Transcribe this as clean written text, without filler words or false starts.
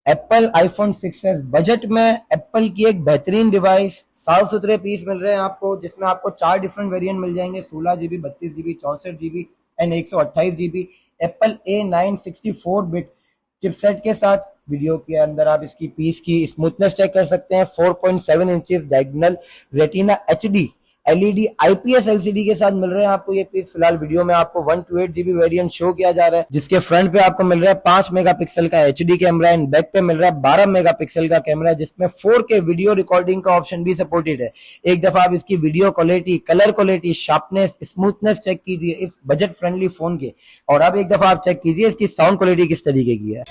Apple iPhone 6s budget में Apple की एक बेहतरीन डिवाइस, साफ सुथरे पीस मिल रहे हैं आपको, जिसमें आपको 4 डिफरेंट वेरिएंट मिल जाएंगे, 16 GB, 32 GB, 64 GB and 128 GB। Apple A9 64 bit chipset के साथ वीडियो के अंदर आप इसकी पीस की स्मूथनेस चेक कर सकते हैं। 4.7 inches diagonal retina HD LED IPS LCD के साथ मिल रहे हैं आपको ये पीस। फिलहाल वीडियो में आपको 128 GB वेरिएंट शो किया जा रहा है, जिसके फ्रंट पे आपको मिल रहा है 5 मेगापिक्सल का एचडी कैमरा एंड बैक पे मिल रहा है 12 मेगापिक्सल का कैमरा, जिसमें 4K वीडियो रिकॉर्डिंग का ऑप्शन भी सपोर्टेड है। एक दफा आप इसकी video quality, colour quality, sharpness, smoothness check कीजिए इस बजट फ्रेंडली फोन के। और अब एक दफा आप चेक कीजिए इसकी साउंड क्वालिटी किस तरीके की है।